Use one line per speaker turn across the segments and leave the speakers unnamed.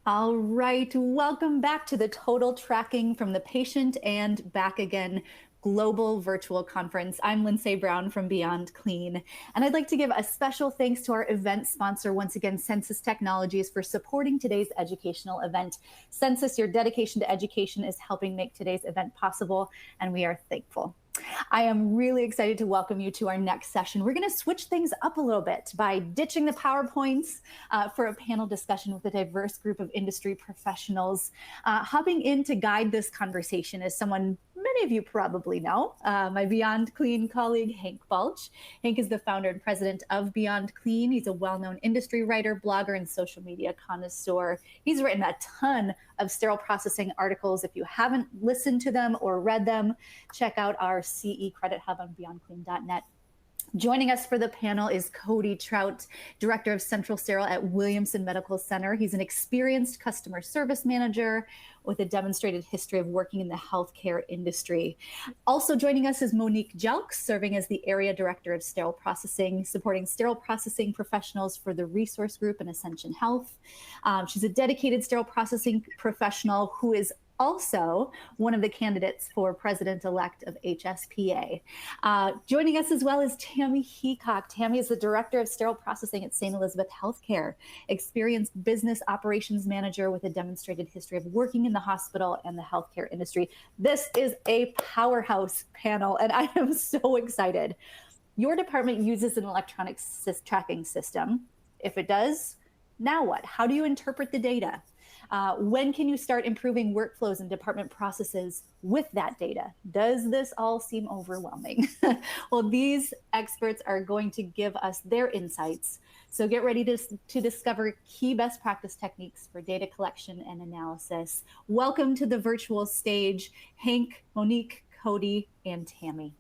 All right, welcome back to the Total Tracking from the Patient and Back Again Global Virtual Conference. I'm Lindsay Brown from Beyond Clean, and I'd like to give a special thanks to our event sponsor, once again, Census Technologies, for supporting today's educational event. Census, your dedication to education is helping make today's event possible, and we are thankful. I am really excited to welcome you to our next session. We're going to switch things up a little bit by ditching the PowerPoints for a panel discussion with a diverse group of industry professionals. Hopping in to guide this conversation is someone many of you probably know, my Beyond Clean colleague, Hank Balch. Hank is the founder and president of Beyond Clean. He's a well-known industry writer, blogger, and social media connoisseur. He's written a ton of sterile processing articles. If you haven't listened to them or read them, check out our CE Credit Hub on beyondclean.net. Joining us for the panel is Cody Trout, Director of Central Sterile at Williamson Medical Center. He's an experienced customer service manager with a demonstrated history of working in the healthcare industry. Also joining us is Monique Jelks, serving as the Area Director of Sterile Processing, supporting sterile processing professionals for the Resource Group and Ascension Health. She's a dedicated sterile processing professional who is also one of the candidates for president-elect of HSPA. Joining us as well is Tammy Heacock. Tammy is the Director of Sterile Processing at St. Elizabeth Healthcare, experienced business operations manager with a demonstrated history of working in the hospital and the healthcare industry. This is a powerhouse panel, and I am so excited. Your department uses an electronic tracking system. If it does, now what? How do you interpret the data? When can you start improving workflows and department processes with that data? Does this all seem overwhelming? Well, these experts are going to give us their insights. So get ready to discover key best practice techniques for data collection and analysis. Welcome to the virtual stage, Hank, Monique, Cody, and Tammy.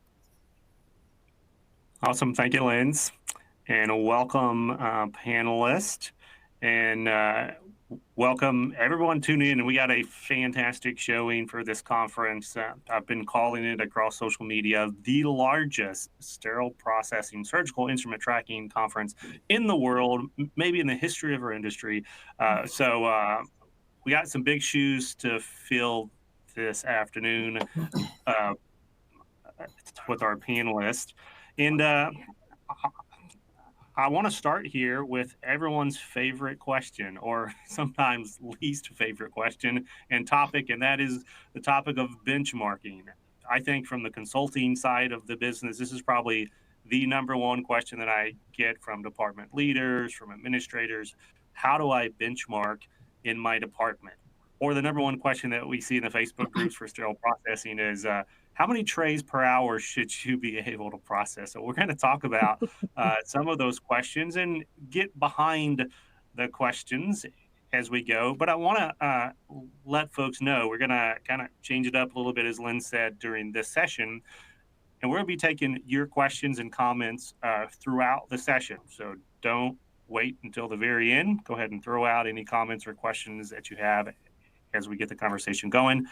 Awesome. Thank you, Linz. And welcome, panelists. And welcome everyone tuning in. We got a fantastic showing for this conference. I've been calling it across social media the largest sterile processing surgical instrument tracking conference in the world, maybe in the history of our industry. So we got some big shoes to fill this afternoon with our panelists. And I want to start here with everyone's favorite question, or sometimes least favorite question and topic, and that is the topic of benchmarking. I think from the consulting side of the business, this is probably the number one question that I get from department leaders, from administrators. How do I benchmark in my department? Or the number one question that we see in the Facebook groups for sterile processing is, how many trays per hour should you be able to process? So we're going to talk about some of those questions and get behind the questions as we go. But I want to let folks know we're going to kind of change it up a little bit, as Lynn said, during this session. And we're going to be taking your questions and comments throughout the session. So don't wait until the very end. Go ahead and throw out any comments or questions that you have as we get the conversation going.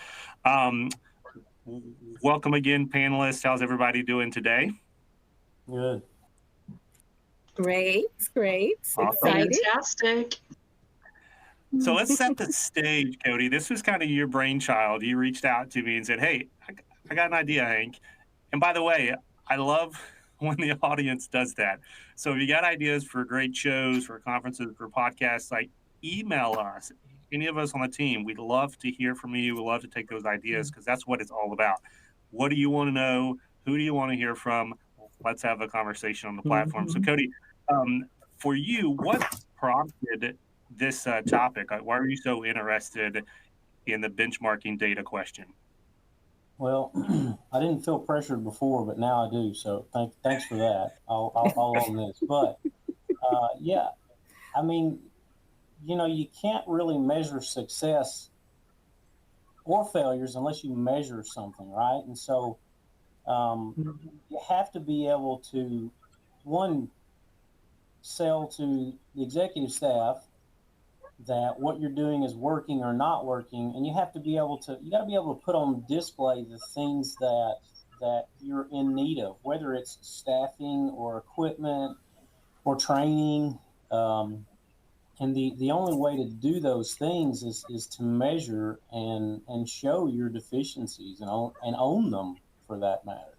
Welcome again, panelists. How's everybody doing today?
Good.
Great.
Awesome.
Excited.
Fantastic.
So let's set the stage, Cody. This was kind of your brainchild. You reached out to me and said, hey, I got an idea, Hank. And by the way, I love when the audience does that. So if you got ideas for great shows, for conferences, for podcasts, like email us. Any of us on the team, we'd love to hear from you. We'd love to take those ideas because that's what it's all about. What do you want to know? Who do you want to hear from? Let's have a conversation on the platform. So Cody, for you, what prompted this topic? Why are you so interested in the benchmarking data question?
Well, I didn't feel pressured before, but now I do. So thanks for that. I'll own this. But yeah, I mean, you know, you can't really measure success or failures unless you measure something, right? And so you have to be able to, one, sell to the executive staff that what you're doing is working or not working, and you got to be able to put on display the things that you're in need of, whether it's staffing or equipment or training. and the only way to do those things is to measure and show your deficiencies and own them for that matter.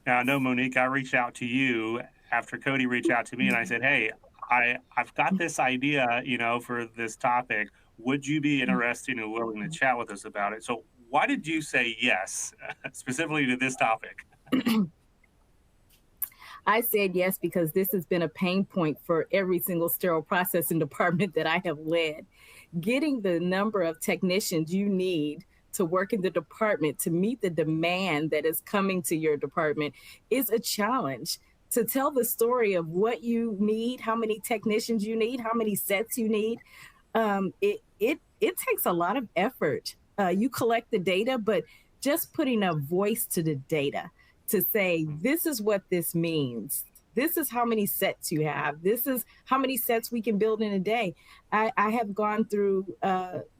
Now, I know, Monique, I reached out to you after Cody reached out to me, and I said, hey, I've got this idea, for this topic. Would you be interested and willing to chat with us about it? So why did you say yes, specifically to this topic?
I said yes because this has been a pain point for every single sterile processing department that I have led. Getting the number of technicians you need to work in the department to meet the demand that is coming to your department is a challenge. To tell the story of what you need, how many technicians you need, how many sets you need, it takes a lot of effort. You collect the data, but just putting a voice to the data to say, this is what this means. This is how many sets you have. This is how many sets we can build in a day. I have gone through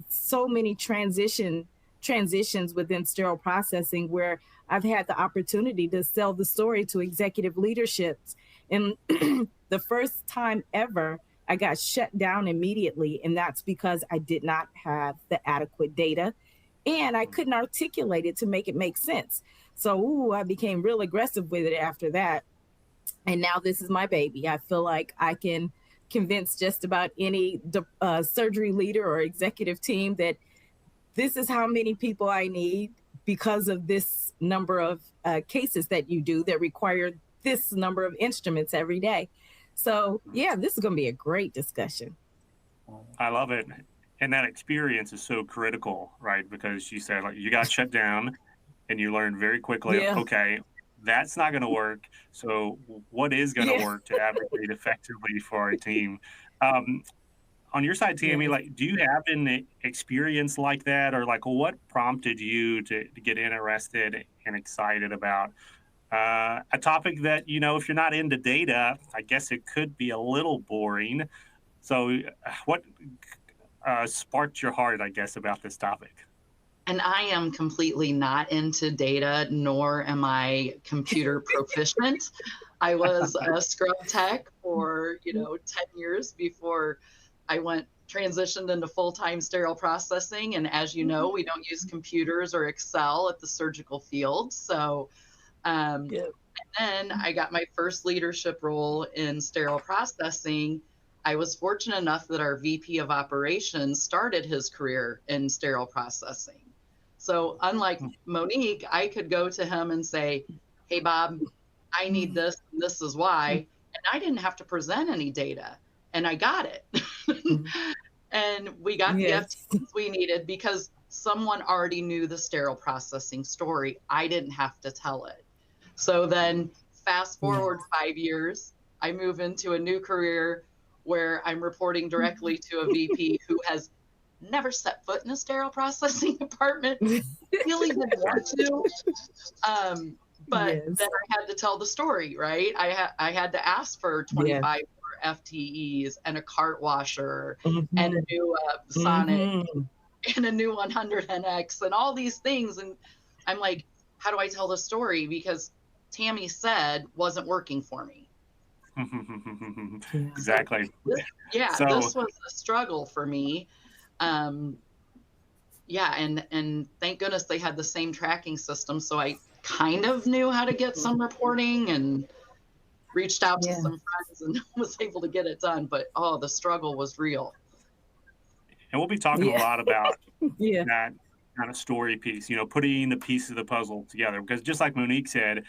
so many transitions within sterile processing where I've had the opportunity to sell the story to executive leaderships. And the first time ever, I got shut down immediately. And that's because I did not have the adequate data and I couldn't articulate it to make it make sense. So I became real aggressive with it after that. And now this is my baby. I feel like I can convince just about any surgery leader or executive team that this is how many people I need because of this number of cases that you do that require this number of instruments every day. So yeah, this is going to be a great discussion.
I love it. And that experience is so critical, right? Because you said you got shut down and you learned very quickly, okay, that's not going to work. So what is going to work to advocate effectively for our team? On your side, Tammy, do you have an experience like that, or what prompted you to get interested and excited about a topic that, if you're not into data, I guess it could be a little boring. So what sparked your heart, I guess, about this topic?
And I am completely not into data, nor am I computer proficient. I was a scrub tech for, 10 years before I transitioned into full-time sterile processing. And as you know, we don't use computers or Excel at the surgical field. So, and then I got my first leadership role in sterile processing. I was fortunate enough that our VP of operations started his career in sterile processing. So unlike Monique, I could go to him and say, hey, Bob, I need this, and this is why. And I didn't have to present any data, and I got it. And we got the FTEs we needed because someone already knew the sterile processing story. I didn't have to tell it. So then fast forward 5 years, I move into a new career where I'm reporting directly to a VP who has never set foot in a sterile processing department, really didn't want to. But then I had to tell the story, right? I had to ask for 25 more FTEs and a cart washer and a new Sonic and a new 100 NX and all these things. And I'm like, how do I tell the story? Because Tammy said wasn't working for me.
Exactly.
This was a struggle for me. And thank goodness they had the same tracking system. So I kind of knew how to get some reporting and reached out to some friends and was able to get it done. But, the struggle was real.
And we'll be talking a lot about that kind of story piece, putting the pieces of the puzzle together. Because just like Monique said,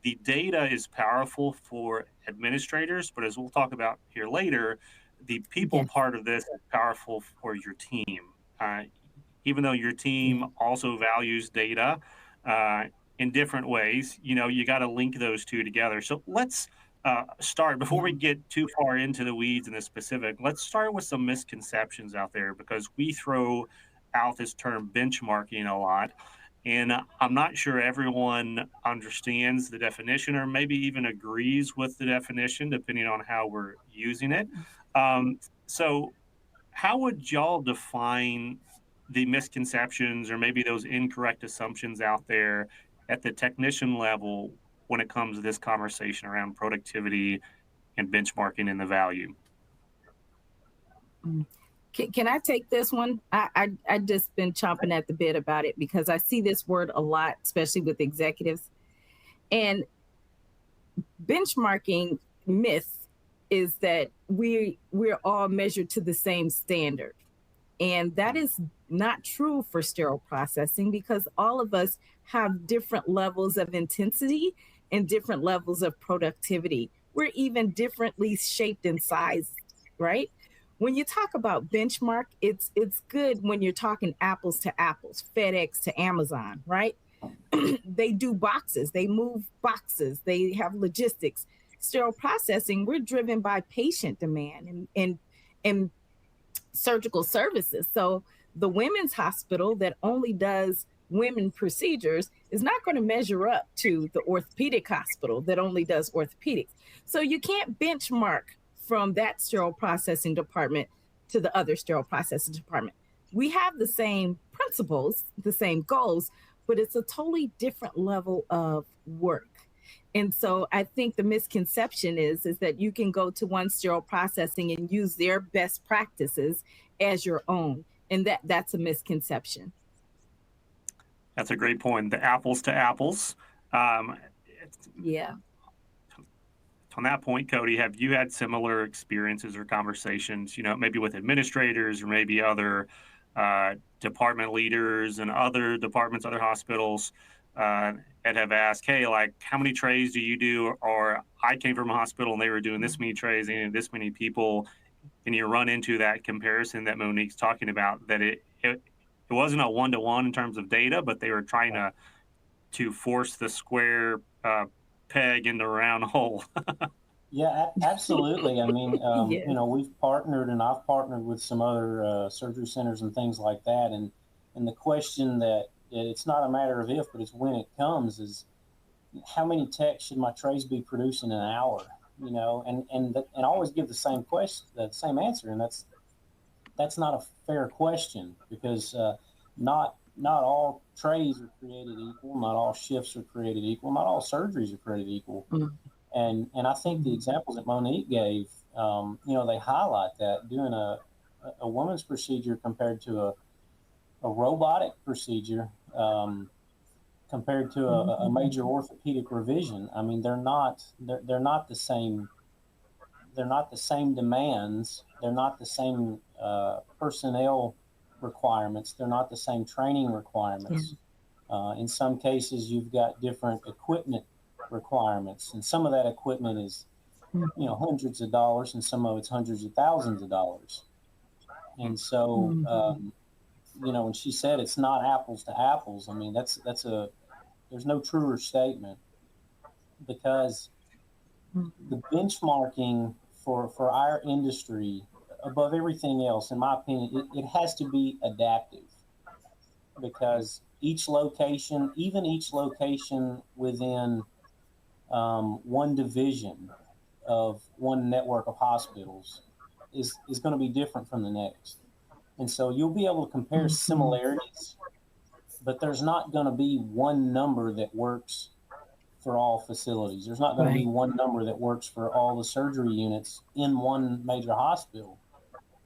the data is powerful for administrators, but as we'll talk about here later, the people part of this is powerful for your team. Even though your team also values data in different ways, you got to link those two together. So let's start, before we get too far into the weeds and the specific, let's start with some misconceptions out there, because we throw out this term benchmarking a lot. And I'm not sure everyone understands the definition or maybe even agrees with the definition, depending on how we're using it. So how would y'all define the misconceptions or maybe those incorrect assumptions out there at the technician level when it comes to this conversation around productivity and benchmarking and the value?
Can I take this one? I just been chomping at the bit about it because I see this word a lot, especially with executives. And benchmarking myth is that we're all measured to the same standard. And that is not true for sterile processing because all of us have different levels of intensity and different levels of productivity. We're even differently shaped and sized, right? When you talk about benchmark, it's good when you're talking apples to apples, FedEx to Amazon, right? They do boxes, they move boxes, they have logistics. Sterile processing, we're driven by patient demand and surgical services. So the women's hospital that only does women procedures is not going to measure up to the orthopedic hospital that only does orthopedics. So you can't benchmark from that sterile processing department to the other sterile processing department. We have the same principles, the same goals, but it's a totally different level of work. And so I think the misconception is that you can go to one sterile processing and use their best practices as your own. And that's a misconception.
That's a great point. The apples to apples.
Yeah.
On that point, Cody, have you had similar experiences or conversations, maybe with administrators or maybe other department leaders and other departments, other hospitals that have asked, hey, like, how many trays do you do? Or I came from a hospital and they were doing this many trays and this many people. And you run into that comparison that Monique's talking about, that it wasn't a one-to-one in terms of data, but they were trying to force the square peg into a round hole.
Yeah, absolutely. I mean,
Yeah.
we've partnered, and I've partnered with some other surgery centers and things like that. And the question that it's not a matter of if, but it's when it comes is how many techs should my trays be producing an hour? And I always give the same question, the same answer, and that's not a fair question because not all trays are created equal, not all shifts are created equal, not all surgeries are created equal. Mm-hmm. And I think the examples that Monique gave, they highlight that doing a woman's procedure compared to a robotic procedure, compared to a major orthopedic revision. I mean, they're not the same. They're not the same demands. They're not the same personnel requirements. They're not the same training requirements. In some cases, you've got different equipment requirements, and some of that equipment is, hundreds of dollars, and some of it's hundreds of thousands of dollars. And so, when she said it's not apples to apples, I mean there's no truer statement, because the benchmarking for our industry, above everything else, in my opinion, it has to be adaptive, because each location within one division of one network of hospitals is going to be different from the next. And so you'll be able to compare similarities, but there's not going to be one number that works for all facilities. There's not going to be one number that works for all the surgery units in one major hospital,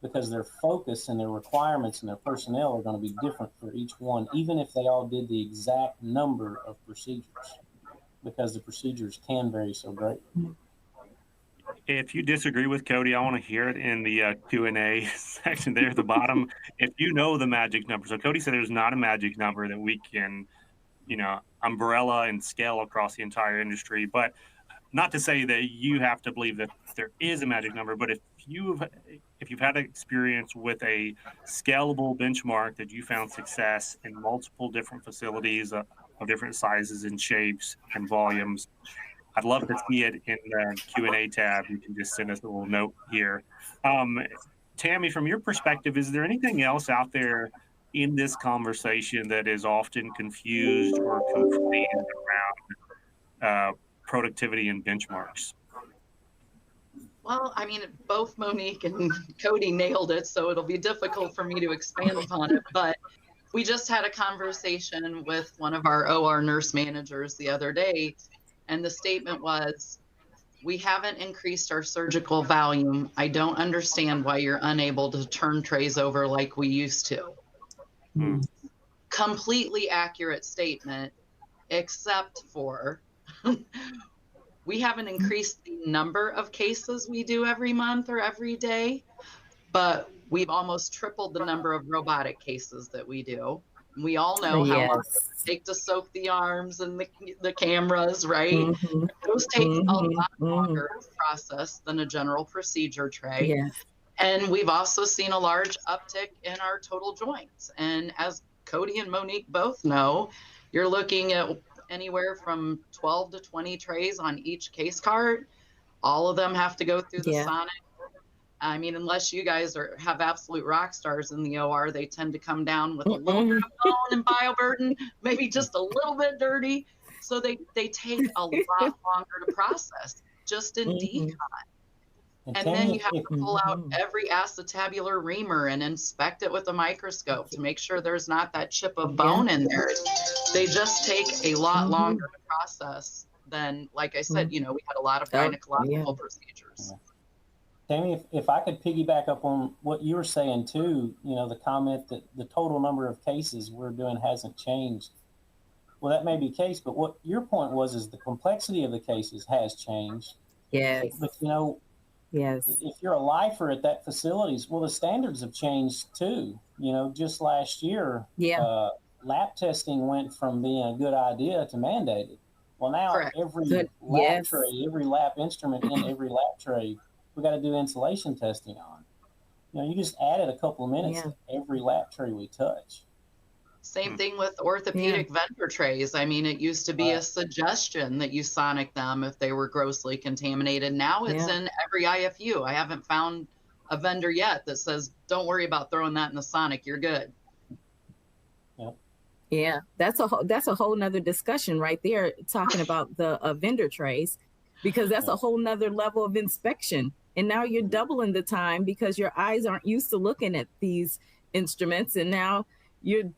because their focus and their requirements and their personnel are going to be different for each one, even if they all did the exact number of procedures, because the procedures can vary so greatly.
If you disagree with Cody, I want to hear it in the Q&A section there at the bottom. If you know the magic number. So Cody said there's not a magic number that we can, umbrella and scale across the entire industry. But not to say that you have to believe that there is a magic number, but if you've had experience with a scalable benchmark that you found success in multiple different facilities of different sizes and shapes and volumes, I'd love to see it in the Q&A tab. You can just send us a little note here. Tammy, from your perspective, is there anything else out there in this conversation that is often confused or conflated around productivity and benchmarks?
Well, I mean, both Monique and Cody nailed it, so it'll be difficult for me to expand upon it. But we just had a conversation with one of our OR nurse managers the other day, And the statement was, "We haven't increased our surgical volume. I don't understand why you're unable to turn trays over like we used to."
Mm.
Completely accurate statement, except for we haven't increased the number of cases we do every month or every day, but we've almost tripled the number of robotic cases that we do. We all know how long
Yes.
it takes to soak the arms and the cameras, right?
Mhm.
Those take a lot
Mhm.
longer to process than a general procedure tray.
Yes.
And we've also seen a large uptick in our total joints. And as Cody and Monique both know, you're looking at anywhere from 12 to 20 trays on each case cart. All of them have to go through the
Yeah.
sonic. I mean, unless you guys have absolute rock stars in the OR, they tend to come down with a little bit of bone and bioburden, maybe just a little bit dirty. So they take a lot longer to process just in decon. And then
Tammy,
you have
if,
to pull out every acetabular reamer and inspect it with a microscope to make sure there's not that chip of bone in there. They just take a lot longer to process than, like I said, we had a lot of gynecological procedures.
Tammy, if I could piggyback up on what you were saying too, the comment that the total number of cases we're doing hasn't changed. Well, that may be the case, but what your point was is the complexity of the cases has changed.
Yes.
But
yes.
If you're a lifer at that facilities, well, the standards have changed too. Just last year, lab testing went from being a good idea to mandated. Well, now every lab tray, every lab instrument in every lab tray, we got to do insulation testing on. You just added a couple of minutes to every lab tray we touch.
Same thing with orthopedic vendor trays. I mean, it used to be a suggestion that you sonic them if they were grossly contaminated. Now it's in every IFU. I haven't found a vendor yet that says, don't worry about throwing that in the sonic, you're good.
Yeah, that's a whole nother discussion right there, talking about the vendor trays, because that's a whole nother level of inspection. And now you're doubling the time because your eyes aren't used to looking at these instruments. And now you're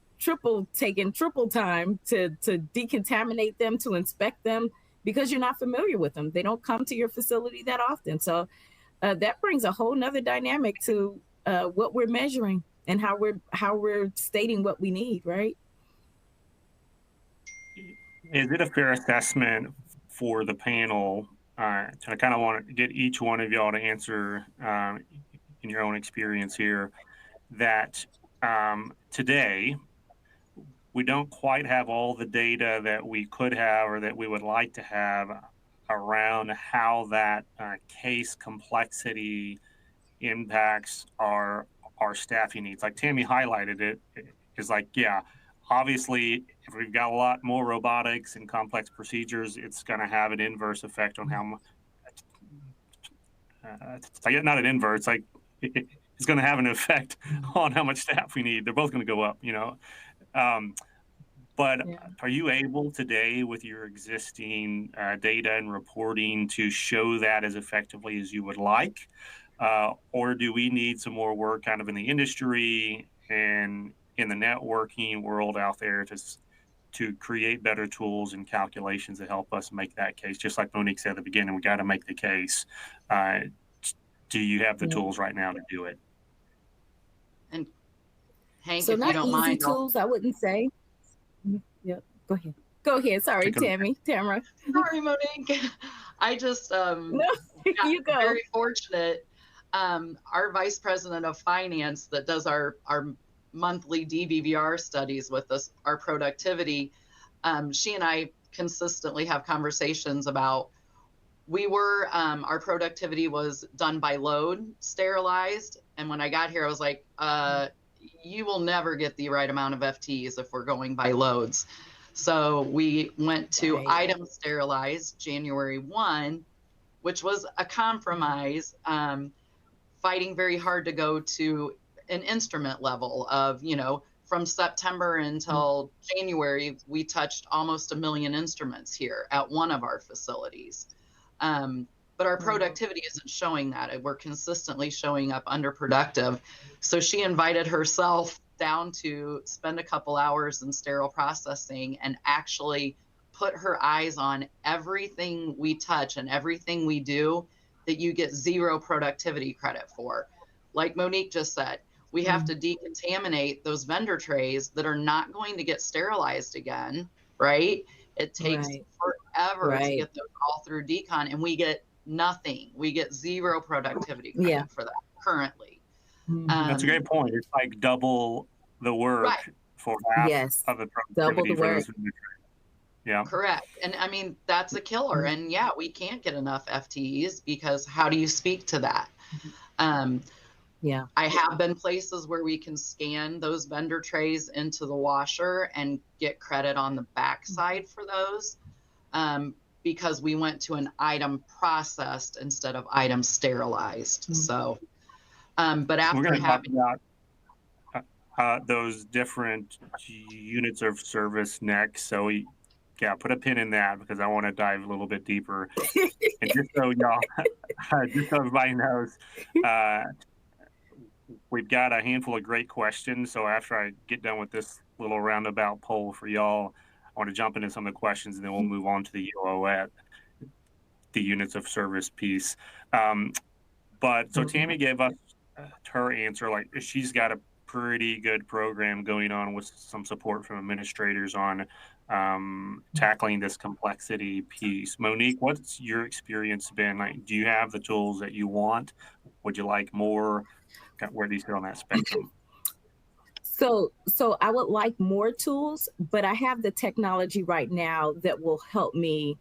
taking triple time to decontaminate them, to inspect them, because you're not familiar with them. They don't come to your facility that often. So that brings a whole nother dynamic to what we're measuring and how we're stating what we need, right?
Is it a fair assessment for the panel? I kind of want to get each one of y'all to answer in your own experience here, that today we don't quite have all the data that we could have or that we would like to have around how that case complexity impacts our staffing needs. Like Tammy highlighted it, is like, obviously, if we've got a lot more robotics and complex procedures, it's going to have an inverse effect on how much. Not an inverse, like it's going to have an effect on how much staff we need. They're both going to go up, But are you able today, with your existing data and reporting, to show that as effectively as you would like? Or do we need some more work kind of in the industry and in the networking world out there to create better tools and calculations that help us make that case? Just like Monique said at the beginning, we got to make the case. Do you have the tools right now to do it?
And Hank,
so
if
not
you don't
easy
mind,
tools, I wouldn't say. Yep, go ahead. Sorry, Tamara.
Sorry, Monique. I just
no, you go.
Very fortunate. Our vice president of finance that does our monthly DBVR studies with us, our productivity, she and I consistently have conversations about, our productivity was done by load, sterilized. And when I got here, I was like, you will never get the right amount of FTEs if we're going by loads. So we went to item sterilized January 1, which was a compromise, fighting very hard to go to an instrument level of, from September until January, we touched almost 1 million instruments here at one of our facilities. But our productivity isn't showing that. We're consistently showing up underproductive. So she invited herself down to spend a couple hours in sterile processing and actually put her eyes on everything we touch and everything we do that you get 0 productivity credit for. Like Monique just said, we have to decontaminate those vendor trays that are not going to get sterilized again, right? It takes forever to get those all through decon, and we get nothing. We get 0 productivity credit for that currently.
That's a great point. It's like double the work for half of the productivity for those vendor trays. Yeah.
Correct. And I mean, that's a killer. And yeah, we can't get enough FTEs because how do you speak to that? I have been places where we can scan those vendor trays into the washer and get credit on the backside for those because we went to an item processed instead of item sterilized. So, but after
we're going to talk
having
about those different units of service next. So put a pin in that because I want to dive a little bit deeper. And just so y'all, just so everybody knows, we've got a handful of great questions. So after I get done with this little roundabout poll for y'all, I want to jump into some of the questions and then we'll move on to the UOET, the units of service piece. But so Tammy gave us her answer, like she's got a pretty good program going on with some support from administrators on tackling this complexity piece. Monique, what's your experience been? Like, do you have the tools that you want? Would you like more? Where do you sit on that spectrum?
So I would like more tools, but I have the technology right now that will help me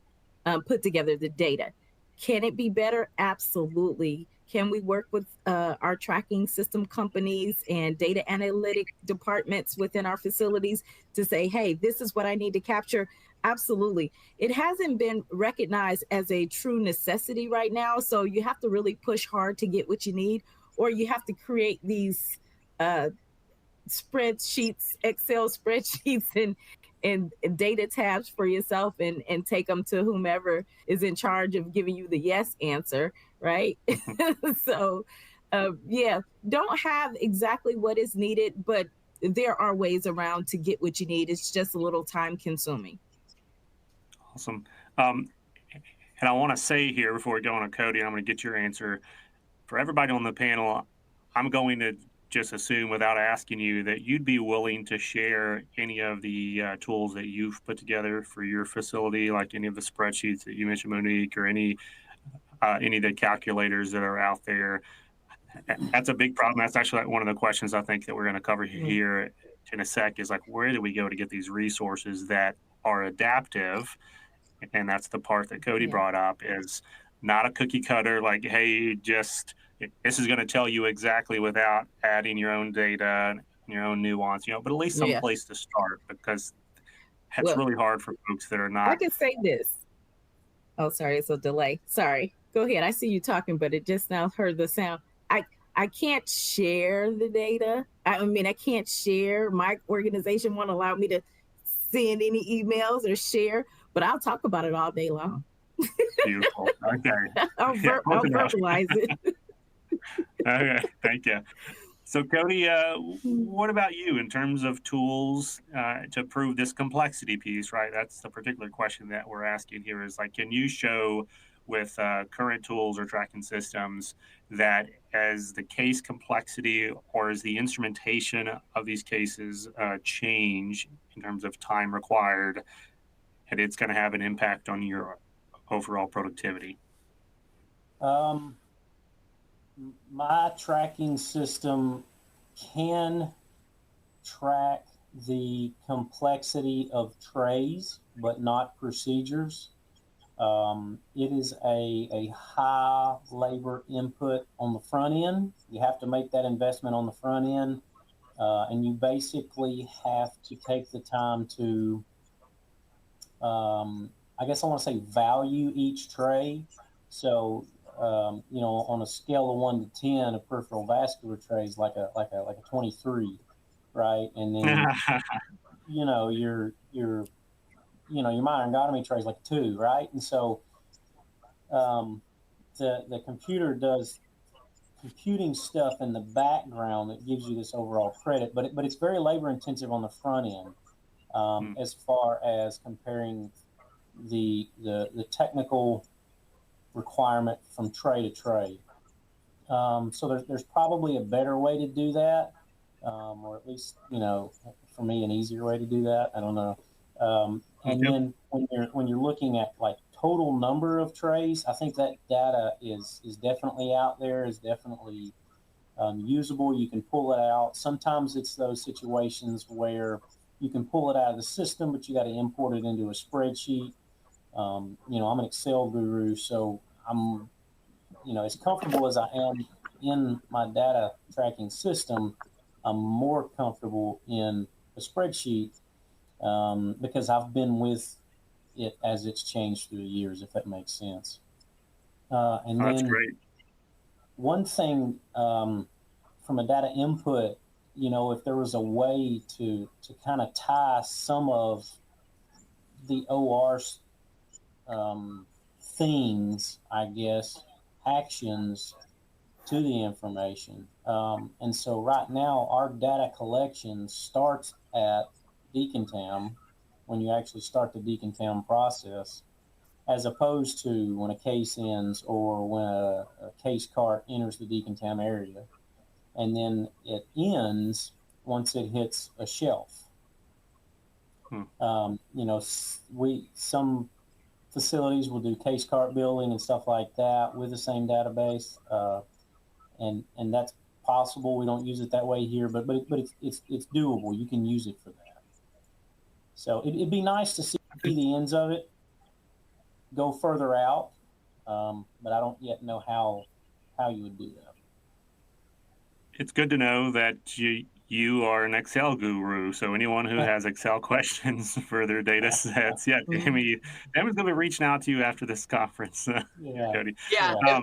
put together the data. Can it be better? Absolutely. Can we work with our tracking system companies and data analytic departments within our facilities to say, hey, this is what I need to capture? Absolutely. It hasn't been recognized as a true necessity right now. So you have to really push hard to get what you need, or you have to create these spreadsheets, Excel spreadsheets and data tabs for yourself and take them to whomever is in charge of giving you the yes answer, right? So, don't have exactly what is needed, but there are ways around to get what you need. It's just a little time consuming.
Awesome. And I want to say here before we go on to Cody, I'm going to get your answer. For everybody on the panel, I'm going to just assume without asking you that you'd be willing to share any of the tools that you've put together for your facility, like any of the spreadsheets that you mentioned, Monique, or any of the calculators that are out there. That's a big problem. That's actually one of the questions I think that we're going to cover here in a sec is like, where do we go to get these resources that are adaptive? And that's the part that Cody brought up is not a cookie cutter, like, hey, just this is going to tell you exactly without adding your own data and your own nuance, but at least some place to start because it's really hard for folks that are not.
I can say this. Oh, sorry, it's a delay. Sorry. Go ahead. I see you talking, but it just now heard the sound. I can't share the data. I mean, I can't share. My organization won't allow me to send any emails or share, but I'll talk about it all day long.
Beautiful. Okay.
I'll verbalize it.
Okay. Thank you. So, Cody, what about you in terms of tools to prove this complexity piece, right? That's the particular question that we're asking here is like, can you show with current tools or tracking systems that as the case complexity or as the instrumentation of these cases change in terms of time required, and it's going to have an impact on your overall productivity?
My tracking system can track the complexity of trays, but not procedures. It is a high labor input on the front end. You have to make that investment on the front end, and you basically have to take the time to, I guess I want to say value each tray. So, on a scale of 1 to 10, a peripheral vascular tray is like a 23, right? And then, your minor anatomy tray is like a 2, right? And so, the computer does computing stuff in the background that gives you this overall credit, but it's very labor intensive on the front end, as far as comparing the technical requirement from tray to tray. So there's probably a better way to do that, or at least, for me, an easier way to do that. I don't know. And
Yep.
then when you're looking at like total number of trays, I think that data is definitely out there, is definitely usable. You can pull it out. Sometimes it's those situations where you can pull it out of the system, but you got to import it into a spreadsheet. I'm an Excel guru, so I'm, as comfortable as I am in my data tracking system, I'm more comfortable in a spreadsheet because I've been with it as it's changed through the years, if that makes sense. And
Oh, that's
then
great.
one thing from a data input, if there was a way to kind of tie some of the OR's things, I guess, actions to the information. And so right now, our data collection starts at decontam when you actually start the decontam process, as opposed to when a case ends or when a case cart enters the decontam area. And then it ends once it hits a shelf. Some facilities will do case cart building and stuff like that with the same database, and that's possible. We don't use it that way here, but it's doable. You can use it for that. So it'd be nice to see the ends of it go further out, but I don't yet know how you would do that.
It's good to know that you are an Excel guru. So anyone who has Excel questions for their data sets, Tammy's going to be reaching out to you after this conference. Cody.
Yeah.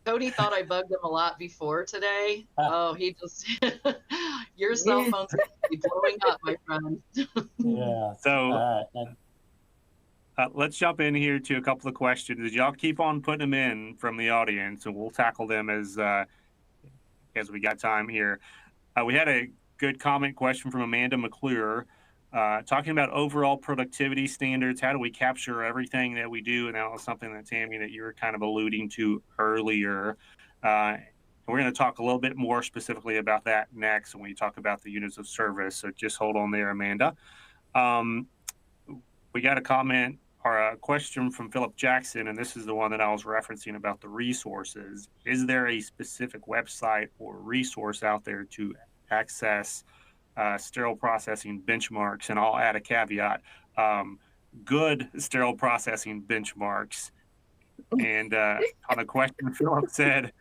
Cody thought I bugged him a lot before today. Oh, he just your cell phone's going to be blowing up, my friend.
Yeah.
So let's jump in here to a couple of questions. Y'all keep on putting them in from the audience, and we'll tackle them as we got time here. We had a good comment question from Amanda McClure talking about overall productivity standards. How do we capture everything that we do? And that was something that, Tammy, that you were kind of alluding to earlier. We're going to talk a little bit more specifically about that next when we talk about the units of service. So just hold on there, Amanda. We got a comment or a question from Philip Jackson, and this is the one that I was referencing about the resources. Is there a specific website or resource out there to access sterile processing benchmarks? And I'll add a caveat, good sterile processing benchmarks. And on a question, Philip said,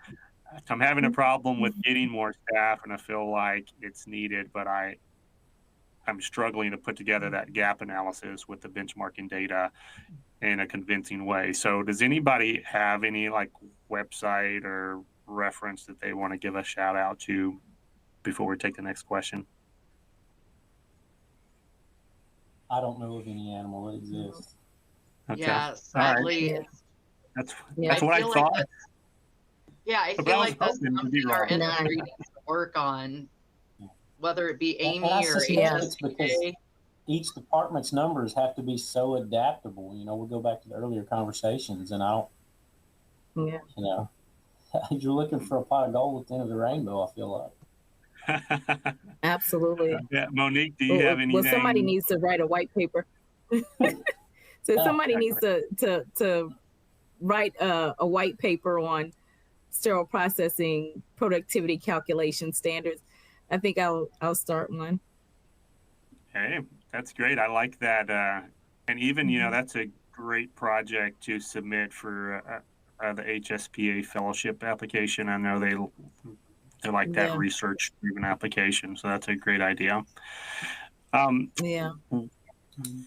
I'm having a problem with getting more staff, and I feel like it's needed, but I'm struggling to put together that gap analysis with the benchmarking data in a convincing way. So does anybody have any website or reference that they want to give a shout out to before we take the next question?
I don't know of any animal that exists.
Okay.
Yeah, sadly.
Right. That's what I thought.
I feel like that's something our industry needs to work on, whether it be Amy or
it's because each department's numbers have to be so adaptable. We'll go back to the earlier conversations, and you're looking for a pot of gold at the end of the rainbow, I feel like.
Absolutely.
Monique, do you have anything?
Well, somebody needs to write a white paper. So somebody needs to write a white paper on sterile processing productivity calculation standards. I think I'll start one.
Hey, that's great. I like that. And even, that's a great project to submit for the HSPA fellowship application. I know they like that research-driven application, so that's a great idea.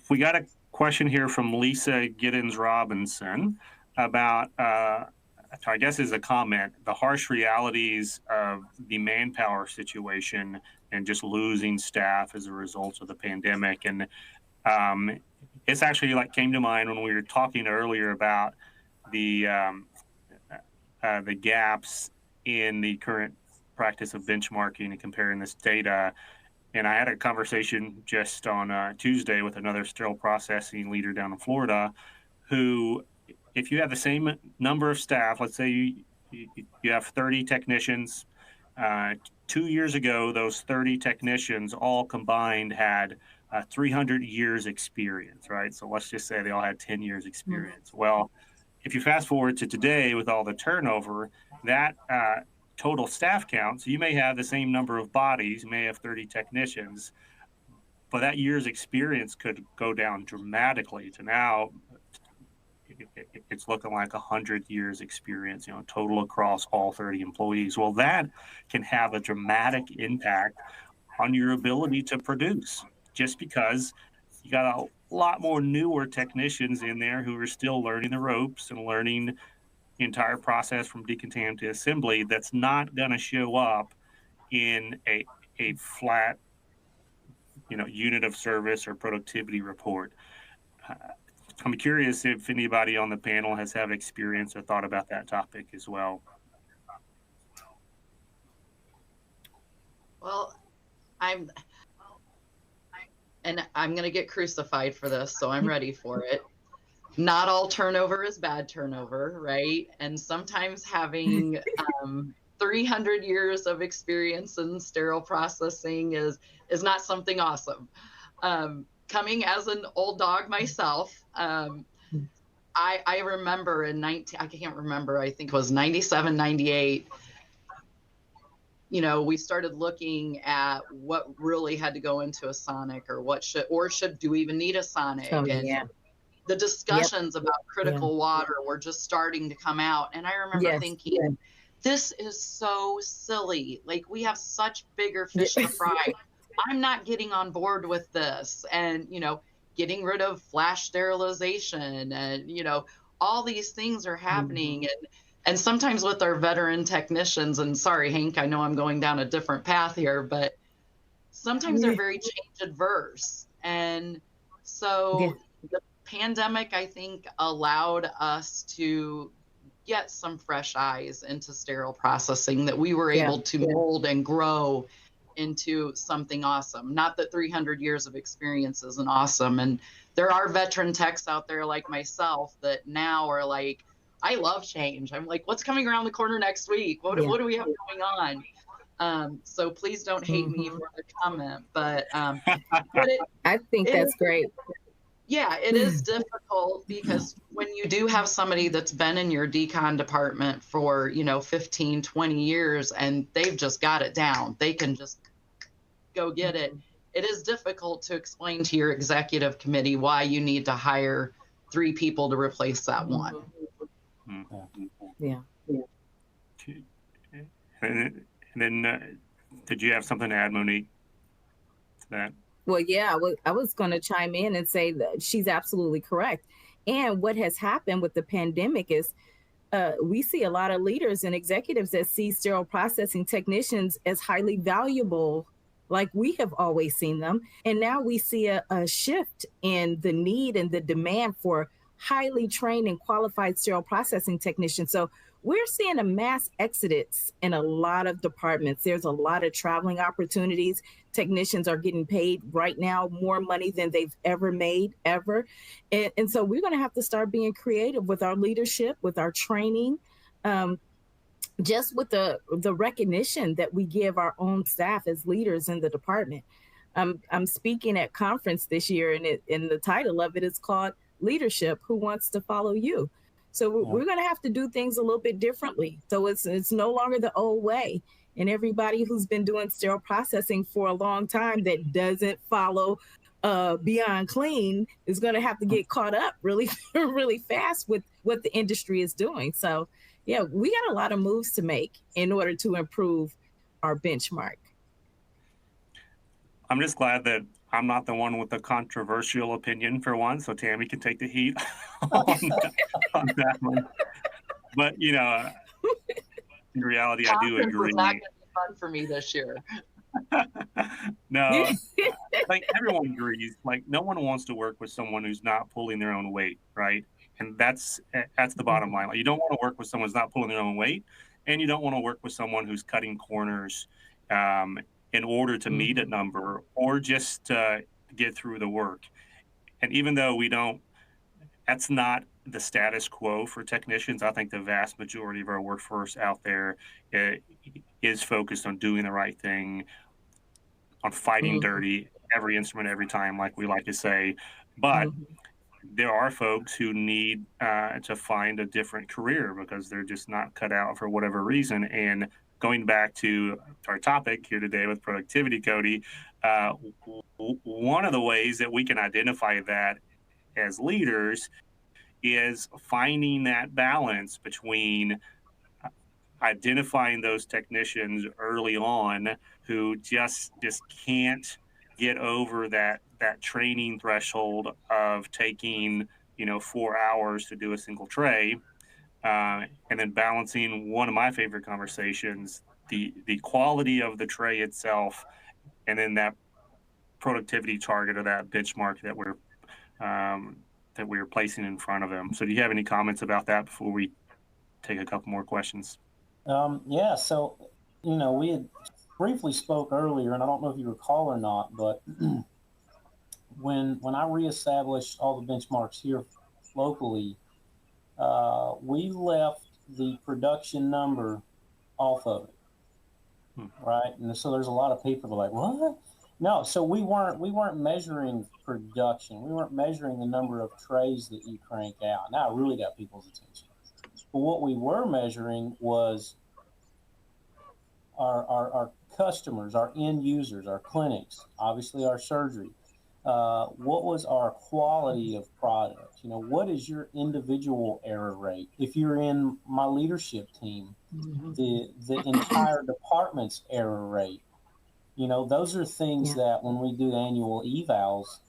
We got a question here from Lisa Giddens Robinson about, I guess is a comment, the harsh realities of the manpower situation and just losing staff as a result of the pandemic. And it's actually came to mind when we were talking earlier about the gaps in the current practice of benchmarking and comparing this data. And I had a conversation just on Tuesday with another sterile processing leader down in Florida who, if you have the same number of staff, let's say you have 30 technicians, 2 years ago, those 30 technicians all combined had 300 years experience, right? So let's just say they all had 10 years experience. Well, if you fast forward to today with all the turnover, that total staff count, so you may have the same number of bodies, you may have 30 technicians, but that year's experience could go down dramatically to now it's looking like 100 years experience, total across all 30 employees. Well, that can have a dramatic impact on your ability to produce, just because you got a lot more newer technicians in there who are still learning the ropes and learning the entire process from decontamination to assembly. That's not going to show up in a flat, unit of service or productivity report. I'm curious if anybody on the panel has had experience or thought about that topic as well.
Well, I'm going to get crucified for this, so I'm ready for it. Not all turnover is bad turnover, right? And sometimes having 300 years of experience in sterile processing is not something awesome. Coming as an old dog myself, I remember I can't remember, I think it was 97, 98, we started looking at what really had to go into a sonic, or do we even need a sonic? And the discussions about critical water were just starting to come out. And I remember thinking, this is so silly. Like, we have such bigger fish to fry. I'm not getting on board with this. And, getting rid of flash sterilization and, all these things are happening. And sometimes with our veteran technicians, and sorry, Hank, I know I'm going down a different path here, but sometimes they're very change adverse. And so the pandemic, I think, allowed us to get some fresh eyes into sterile processing that we were able to mold and grow into something awesome. Not that 300 years of experience isn't awesome. And there are veteran techs out there like myself that now are like, I love change. I'm like, what's coming around the corner next week? What do we have going on? So please don't hate me for the comment, but
I think that's great.
Yeah, it is difficult because when you do have somebody that's been in your decon department for, 15, 20 years and they've just got it down, they can just go get it. It is difficult to explain to your executive committee why you need to hire 3 people to replace that one.
Yeah.
And then, did you have something to add, Monique, to that?
Well, yeah, I was going to chime in and say that she's absolutely correct. And what has happened with the pandemic is we see a lot of leaders and executives that see sterile processing technicians as highly valuable, like we have always seen them. And now we see a shift in the need and the demand for highly trained and qualified sterile processing technicians. So we're seeing a mass exodus in a lot of departments. There's a lot of traveling opportunities. Technicians are getting paid right now more money than they've ever made, ever. And so we're going to have to start being creative with our leadership, with our training, just with the recognition that we give our own staff as leaders in the department. I'm speaking at conference this year, and the title of it is called Leadership, Who Wants to Follow You? So we're going to have to do things a little bit differently. So it's no longer the old way. And everybody who's been doing sterile processing for a long time that doesn't follow Beyond Clean is going to have to get caught up really, really fast with what the industry is doing. So, yeah, we got a lot of moves to make in order to improve our benchmark.
I'm just glad that I'm not the one with the controversial opinion for one, so Tammy can take the heat on that one. But, in reality, I do agree.
It's not going to be fun for me this year.
No, like everyone agrees. Like, no one wants to work with someone who's not pulling their own weight, right? And that's the bottom line. Like, you don't want to work with someone who's not pulling their own weight, and you don't want to work with someone who's cutting corners in order to meet a number or just to get through the work. And even though that's not the status quo for technicians. I think the vast majority of our workforce out there uh, is focused on doing the right thing, on fighting dirty every instrument every time, like we like to say. But there are folks who need to find a different career because they're just not cut out for whatever reason. And going back to our topic here today with productivity, Cody, one of the ways that we can identify that as leaders is finding that balance between identifying those technicians early on who just can't get over that training threshold of taking 4 hours to do a single tray, and then balancing one of my favorite conversations, the quality of the tray itself, and then that productivity target or that benchmark that we're placing in front of them. So do you have any comments about that before we take a couple more questions?
Yeah, so, we had briefly spoke earlier, and I don't know if you recall or not, but when I reestablished all the benchmarks here locally, we left the production number off of it, right? And so there's a lot of people that are like, what? No, so we weren't measuring production. We weren't measuring the number of trays that you crank out. Now I really got people's attention. But what we were measuring was our customers, our end users, our clinics, obviously our surgery. What was our quality of product? What is your individual error rate? If you're in my leadership team, the entire department's error rate. Those are things that when we do annual evals,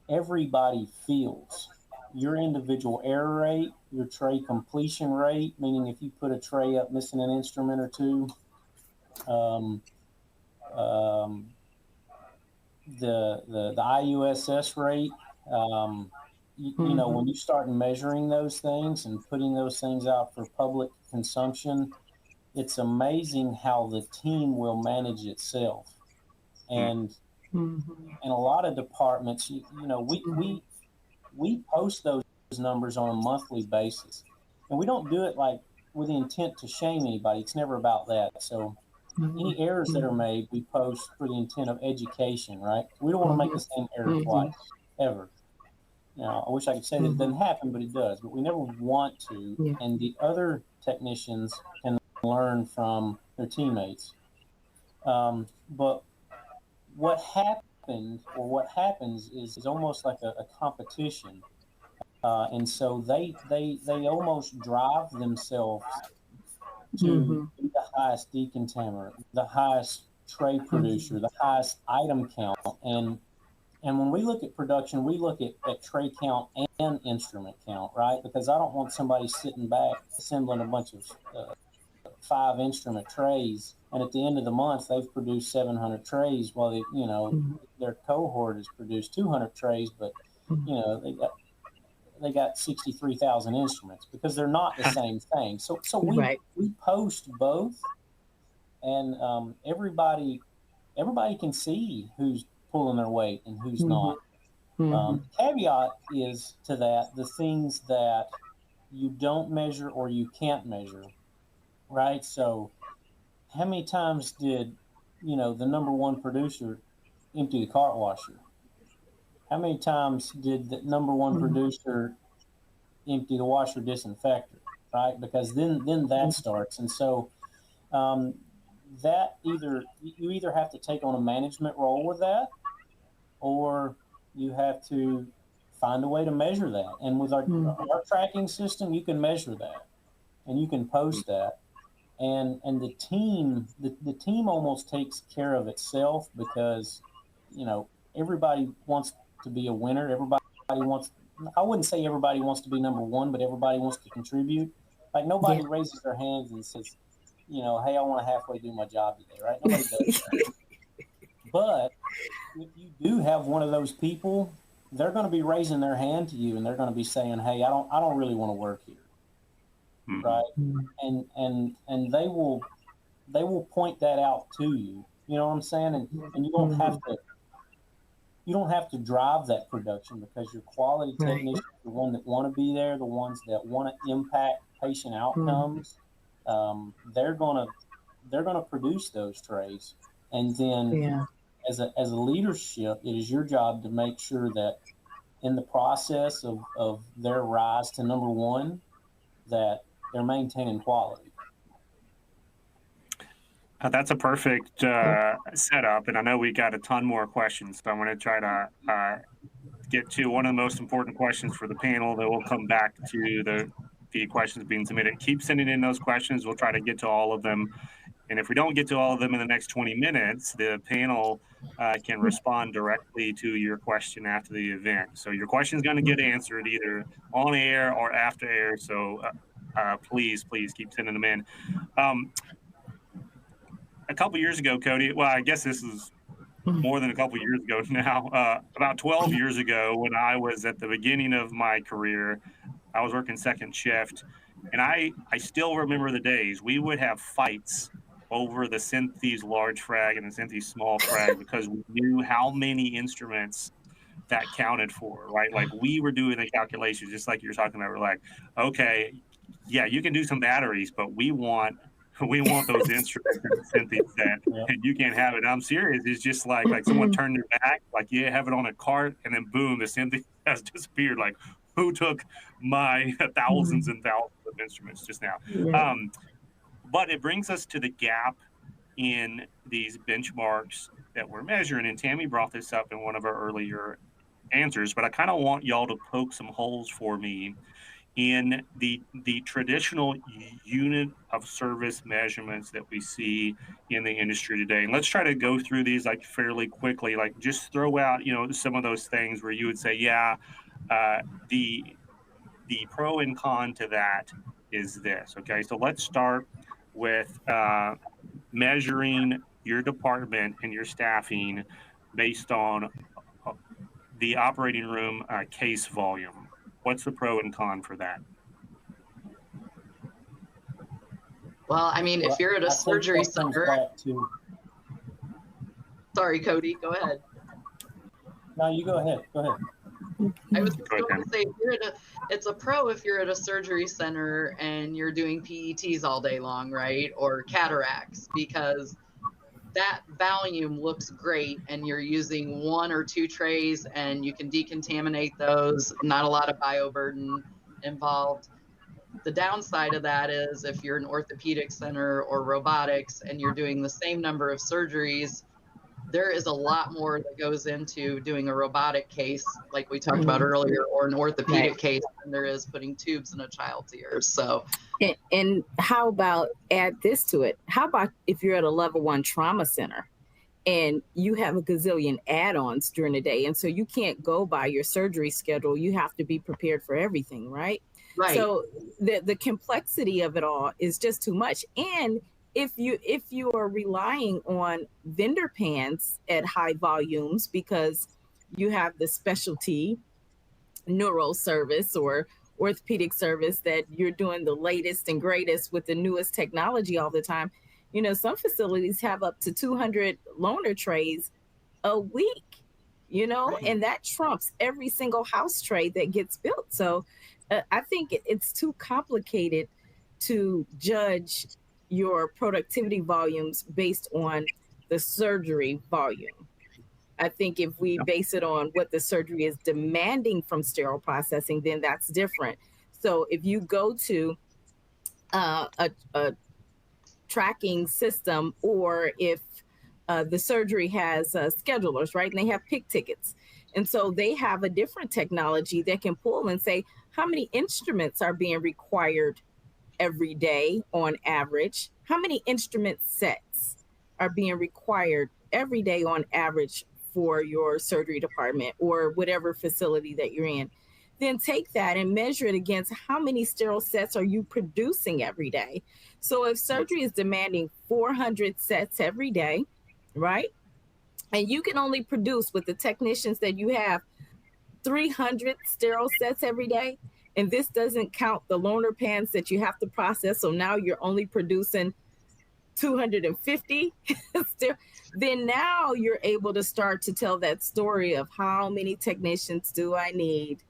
everybody feels. Your individual error rate, your tray completion rate, meaning if you put a tray up missing an instrument or two, the IUSS rate, when you start measuring those things and putting those things out for public consumption, it's amazing how the team will manage itself. And in a lot of departments, we post those numbers on a monthly basis, and we don't do it like with the intent to shame anybody. It's never about that. So any errors that are made, we post for the intent of education, right? We don't want to make the same error twice, ever. I wish I could say that it doesn't happen, but it does. But we never want to, and the other technicians can learn from their teammates. But what happens is almost like a competition, and so they almost drive themselves to be the highest decontaminant, the highest tray producer, the highest item count, and when we look at production, we look at tray count and instrument count, right? Because I don't want somebody sitting back assembling a bunch of 5 instrument trays, and at the end of the month they've produced 700 trays while their cohort has produced 200 trays, but they got 63,000 instruments because they're not the same thing. So we post both, and everybody can see who's pulling their weight and who's not. Caveat is to that the things that you don't measure or you can't measure. Right. So how many times did, the number one producer empty the cart washer? How many times did the number one producer empty the washer disinfector? Right. Because then that starts. And so that you either have to take on a management role with that, or you have to find a way to measure that. And with our tracking system, you can measure that and you can post that. And the team almost takes care of itself because, everybody wants to be a winner. I wouldn't say everybody wants to be number one, but everybody wants to contribute. Like nobody raises their hands and says, hey, I want to halfway do my job today, right? Nobody does that. But if you do have one of those people, they're going to be raising their hand to you and they're going to be saying, hey, I don't really want to work here. Right. And they will point that out to you. You know what I'm saying? And you don't have to drive that production, because your quality
Right.
technicians, the one that want to be there, the ones that want to impact patient outcomes, they're gonna produce those trays. And then
Yeah.
as a leadership, it is your job to make sure that in the process of their rise to number one, that they're maintaining quality.
That's a perfect setup, and I know we got a ton more questions, so I'm going to try to get to one of the most important questions for the panel. Then we'll come back to the questions being submitted. Keep sending in those questions. We'll try to get to all of them, and if we don't get to all of them in the next 20 minutes, the panel can respond directly to your question after the event. So your question is going to get answered either on air or after air. So please keep sending them in. A couple years ago, Cody, well, I guess this is more than a couple years ago now, about 12 years ago, when I was at the beginning of my career, I was working second shift, and I still remember the days. We would have fights over the Synthes large frag and the Synthes small frag because we knew how many instruments that counted for, right? Like, we were doing the calculations, just like you're talking about. We're like, okay, yeah, you can do some batteries, but we want those instruments in the Synthes set, and you can't have it. And I'm serious. It's just like someone turned their back, like, you have it on a cart, and then boom, the Synthes has disappeared. Like, who took my thousands and thousands of instruments just now?
Yeah.
But it brings us to the gap in these benchmarks that we're measuring. And Tammy brought this up in one of our earlier answers, but I kind of want y'all to poke some holes for me in the traditional unit of service measurements that we see in the industry today. And let's try to go through these like fairly quickly, like just throw out, some of those things where you would say, yeah, the pro and con to that is this. Okay, so let's start with measuring your department and your staffing based on the operating room case volume. What's the pro and con for that?
Well, I mean, if you're at a surgery center, sorry, Cody, go ahead.
No, you go ahead.
I was going to say, it's a pro if you're at a surgery center and you're doing PETs all day long, right? Or cataracts, because that volume looks great and you're using 1 or 2 trays and you can decontaminate those, not a lot of bioburden involved. The downside of that is if you're an orthopedic center or robotics and you're doing the same number of surgeries, there is a lot more that goes into doing a robotic case, like we talked about earlier, or an orthopedic case than there is putting tubes in a child's ears. So,
and how about add this to it? How about if you're at a level 1 trauma center and you have a gazillion add-ons during the day, and so you can't go by your surgery schedule. You have to be prepared for everything, right?
Right.
So the complexity of it all is just too much. And if you are relying on vendor pans at high volumes because you have the specialty neuro service or orthopedic service that you're doing the latest and greatest with the newest technology all the time, some facilities have up to 200 loaner trays a week,
Right.
and that trumps every single house tray that gets built. So I think it's too complicated to judge your productivity volumes based on the surgery volume. I think if we base it on what the surgery is demanding from sterile processing, then that's different. So if you go to a tracking system, or if the surgery has schedulers, right, and they have pick tickets, and so they have a different technology that can pull and say how many instruments are being required every day on average, how many instrument sets are being required every day on average for your surgery department or whatever facility that you're in. Then take that and measure it against how many sterile sets are you producing every day. So if surgery is demanding 400 sets every day, right? And you can only produce, with the technicians that you have, 300 sterile sets every day. And this doesn't count the loaner pans that you have to process. So now you're only producing 250 then now you're able to start to tell that story of how many technicians do I need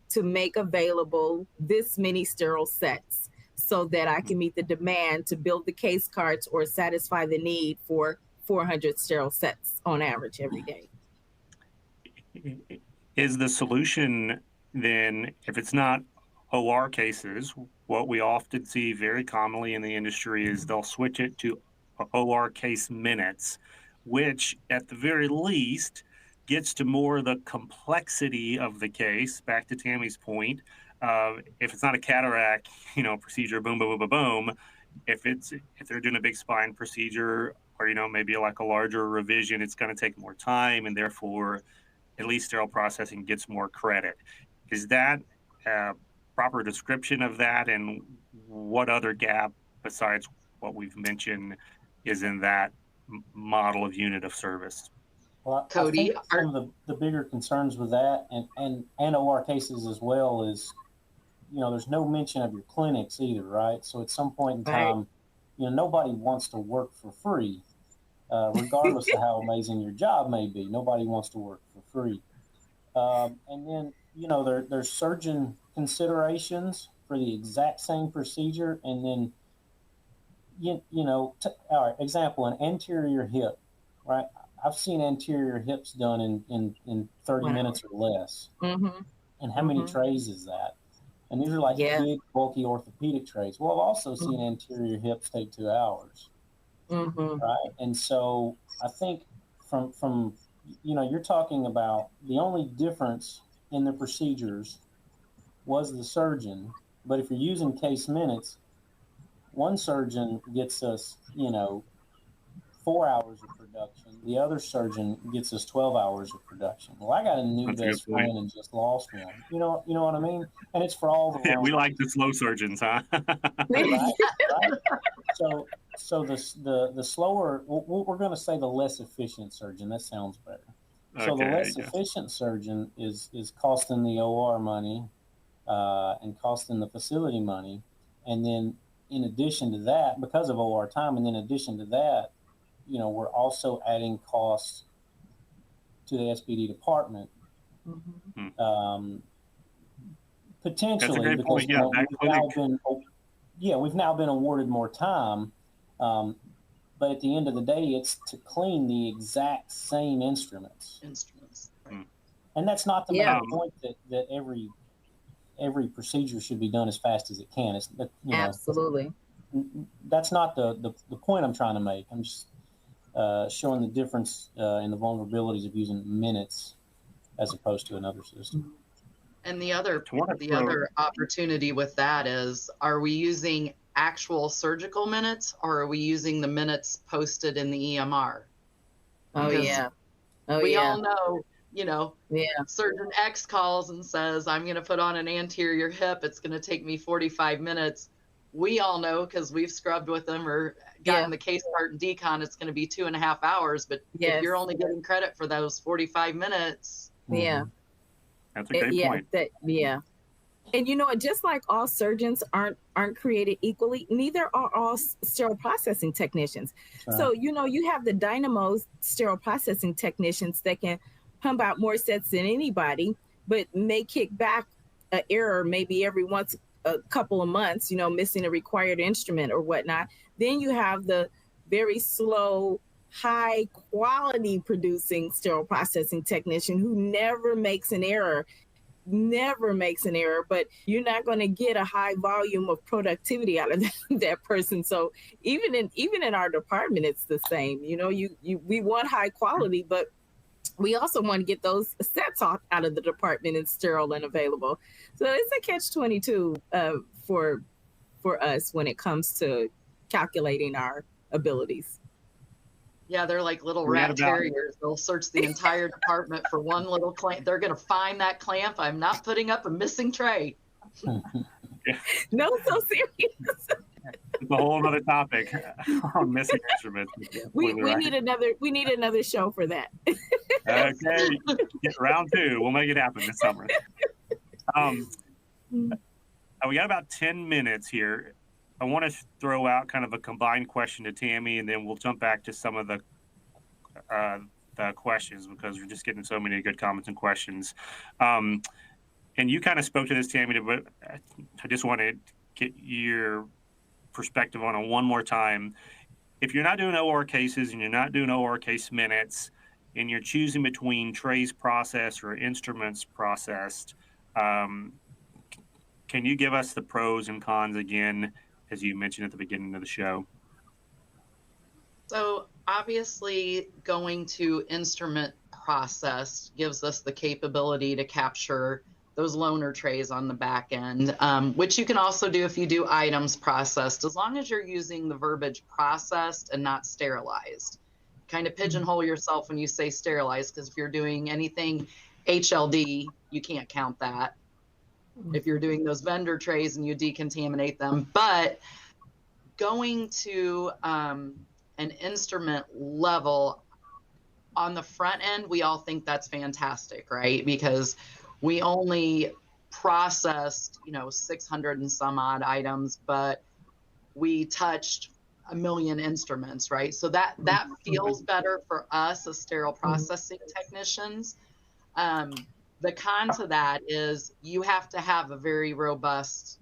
to make available this many sterile sets so that I can meet the demand to build the case carts or satisfy the need for 400 sterile sets on average every day.
Is the solution then, if it's not OR cases, what we often see very commonly in the industry is they'll switch it to OR case minutes, which at the very least gets to more of the complexity of the case. Back to Tammy's point, if it's not a cataract, procedure, boom, boom, boom, boom, boom. If they're doing a big spine procedure, or maybe like a larger revision, it's going to take more time, and therefore, at least sterile processing gets more credit. Is that a proper description of that, and what other gap besides what we've mentioned is in that model of unit of service?
Well,
Cody,
I think some of the bigger concerns with that and OR cases as well is, there's no mention of your clinics either, right? So at some point in time, nobody wants to work for free, regardless of how amazing your job may be. Nobody wants to work for free. And then, there's surgeon considerations for the exact same procedure. And then, all right, example, an anterior hip, right? I've seen anterior hips done in 30 minutes or less.
Mm-hmm.
And how many trays is that? And these are like big, bulky orthopedic trays. Well, I've also seen anterior hips take 2 hours, right? And so I think from you're talking about the only difference in the procedures was the surgeon. But if you're using case minutes, one surgeon gets us, 4 hours of production. The other surgeon gets us 12 hours of production. Well, I got a new best friend and just lost one. You know what I mean? And it's for all the
we like the slow surgeons, huh?
right? So the slower, we're going to say the less efficient surgeon. That sounds better. So the less efficient surgeon is costing the OR money and costing the facility money. And then in addition to that, because of OR time, and in addition to that, we're also adding costs to the SPD department. Potentially, because we've now been awarded more time. But at the end of the day, it's to clean the exact same instruments.
Right.
And that's not the main point that every procedure should be done as fast as it can. It's
Absolutely.
That's not the point I'm trying to make. I'm just showing the difference in the vulnerabilities of using minutes as opposed to another system.
And the other opportunity with that is, are we using actual surgical minutes, or are we using the minutes posted in the EMR? We all know, Surgeon X calls and says, I'm going to put on an anterior hip. It's going to take me 45 minutes. We all know, because we've scrubbed with them or gotten the case part and decon, it's going to be 2.5 hours. But if you're only getting credit for those 45 minutes.
That's a great point.
And just like all surgeons aren't created equally, neither are all sterile processing technicians. Right. So, you have the dynamo sterile processing technicians that can pump out more sets than anybody, but may kick back an error maybe every once a couple of months, missing a required instrument or whatnot. Then you have the very slow, high quality producing sterile processing technician who never makes an error, but you're not going to get a high volume of productivity out of that person. So even in our department, it's the same. We want high quality, but we also want to get those sets out of the department and sterile and available. So it's a catch-22 for us when it comes to calculating our abilities.
Yeah, they're like little rat terriers. They'll search the entire department for one little clamp. They're going to find that clamp. I'm not putting up a missing tray.
No, so serious.
It's a whole other topic on missing instruments.
We need another show for that.
Okay, round 2. We'll make it happen this summer. We got about 10 minutes here. I want to throw out kind of a combined question to Tammy, and then we'll jump back to some of the questions because we're just getting so many good comments and questions. And you kind of spoke to this, Tammy, but I just want to get your perspective on it one more time. If you're not doing OR cases and you're not doing OR case minutes, and you're choosing between trays processed or instruments processed, can you give us the pros and cons again, as you mentioned at the beginning of the show?
So obviously going to instrument processed gives us the capability to capture those loaner trays on the back end, which you can also do if you do items processed, as long as you're using the verbiage processed and not sterilized. Kind of pigeonhole yourself when you say sterilized, because if you're doing anything HLD, you can't count that. If you're doing those vendor trays and you decontaminate them. But going to an instrument level on the front end, we all think that's fantastic, right? Because we only processed, 600 and some odd items, but we touched a million instruments, right? So that feels better for us as sterile processing technicians. The con to that is you have to have a very robust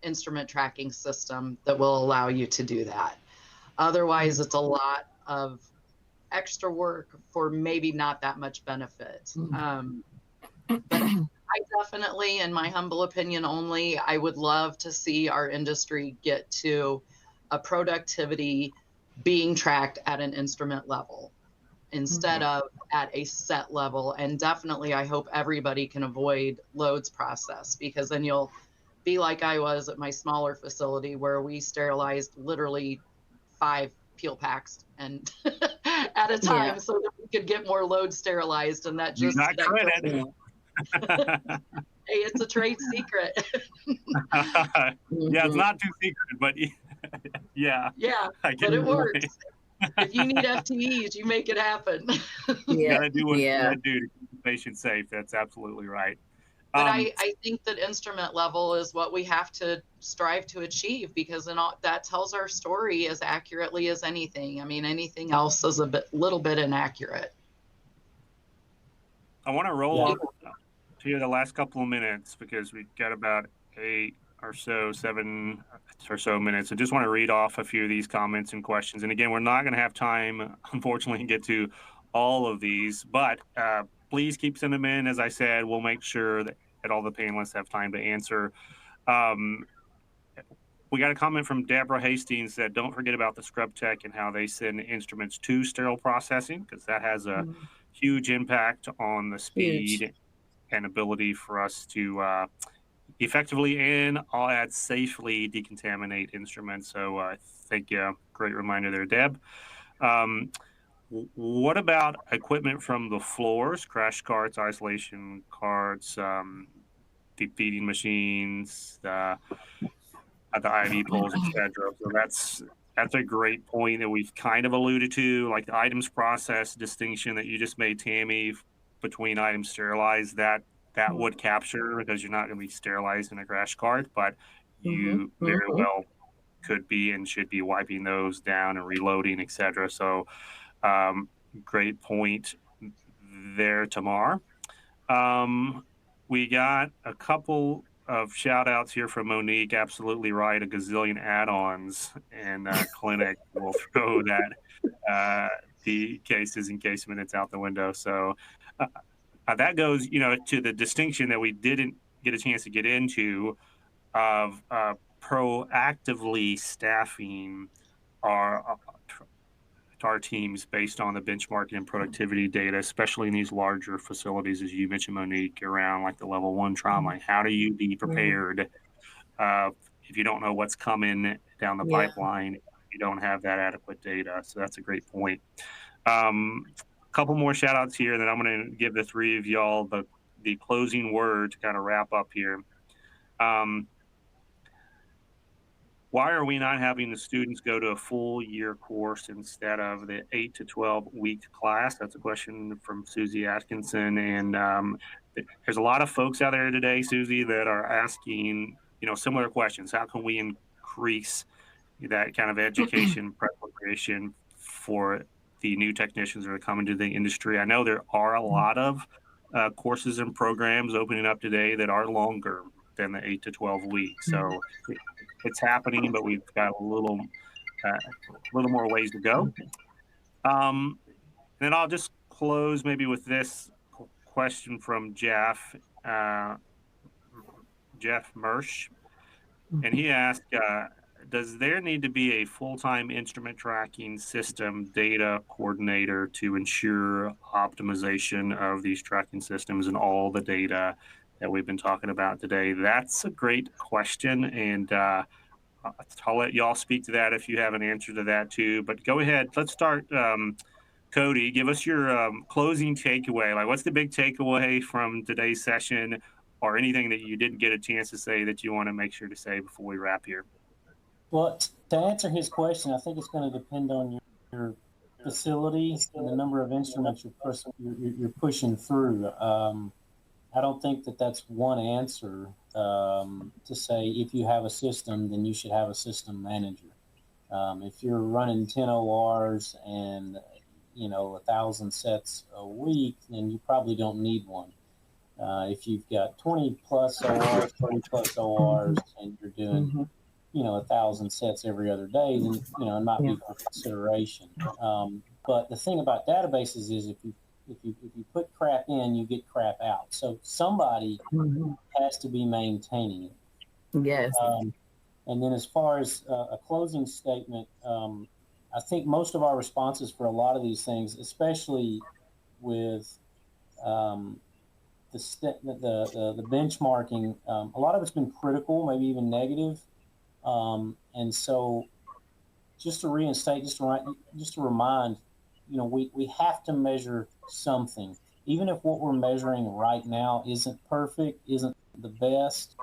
instrument tracking system that will allow you to do that. Otherwise, it's a lot of extra work for maybe not that much benefit. But I definitely, in my humble opinion only, I would love to see our industry get to a productivity being tracked at an instrument level instead of at a set level. And definitely, I hope everybody can avoid loads process, because then you'll be like I was at my smaller facility where we sterilized literally 5 peel packs and at a time, so that we could get more loads sterilized. And that just
Not credit.
Hey, it's a trade secret.
Yeah, it's not too secret, but yeah,
but it works. If you need FTEs, you make it happen.
You gotta do what you gotta do to keep the patient safe. That's absolutely right.
But I think that instrument level is what we have to strive to achieve, because that tells our story as accurately as anything. I mean, anything else is little bit inaccurate.
I want to roll up to the last couple of minutes because we've got about 7 or so minutes. I just want to read off a few of these comments and questions. And again, we're not going to have time, unfortunately, to get to all of these, but please keep sending them in. As I said, we'll make sure that all the panelists have time to answer. We got a comment from Deborah Hastings that don't forget about the scrub tech and how they send instruments to sterile processing, because that has a huge impact on the speed and ability for us to effectively and I'll add safely decontaminate instruments. So I think, great reminder there, Deb. What about equipment from the floors, crash carts, isolation carts, deep feeding machines, the IV poles, etc. So that's a great point that we've kind of alluded to, like the items process distinction that you just made, Tammy, between items sterilized, that would capture, because you're not going to be sterilized in a crash cart, but you very well could be and should be wiping those down and reloading, etc. So great point there, Tamar. We got a couple of shout outs here from Monique. Absolutely right. A gazillion add-ons and clinic will throw that the cases and case minutes out the window. So that goes, to the distinction that we didn't get a chance to get into of proactively staffing our teams based on the benchmarking and productivity data, especially in these larger facilities, as you mentioned, Monique, around like the level 1 trauma. How do you be prepared if you don't know what's coming down the pipeline, if you don't have that adequate data? So that's a great point. A couple more shout outs here, and then I'm going to give the three of y'all the closing word to kind of wrap up here. Why are we not having the students go to a full year course instead of the 8 to 12 week class? That's a question from Susie Atkinson. And there's a lot of folks out there today, Susie, that are asking, similar questions. How can we increase that kind of education preparation for the new technicians that are coming to the industry. I know there are a lot of courses and programs opening up today that are longer than the 8 to 12 weeks. So it's happening, but we've got a little more ways to go. Then I'll just close maybe with this question from Jeff Mersch. And he asked, does there need to be a full-time instrument tracking system data coordinator to ensure optimization of these tracking systems and all the data that we've been talking about today? That's a great question, and I'll let y'all speak to that if you have an answer to that too. But go ahead. Let's start. Cody, give us your closing takeaway. Like, what's the big takeaway from today's session, or anything that you didn't get a chance to say that you want to make sure to say before we wrap here?
Well, to answer his question, I think it's going to depend on your facility and the number of instruments you're pushing through. I don't think that that's one answer to say if you have a system, then you should have a system manager. If you're running 10 ORs and 1,000 sets a week, then you probably don't need one. If you've got 20 plus ORs, 30 plus ORs, and you're doing 1,000 sets every other day, then it might be for consideration. But the thing about databases is if you put crap in, you get crap out. So somebody has to be maintaining it.
Yes.
And then as far as a closing statement, I think most of our responses for a lot of these things, especially with the benchmarking, a lot of it's been critical, maybe even negative. And so just to reinstate, just to remind, we have to measure something. Even if what we're measuring right now isn't perfect, isn't the best,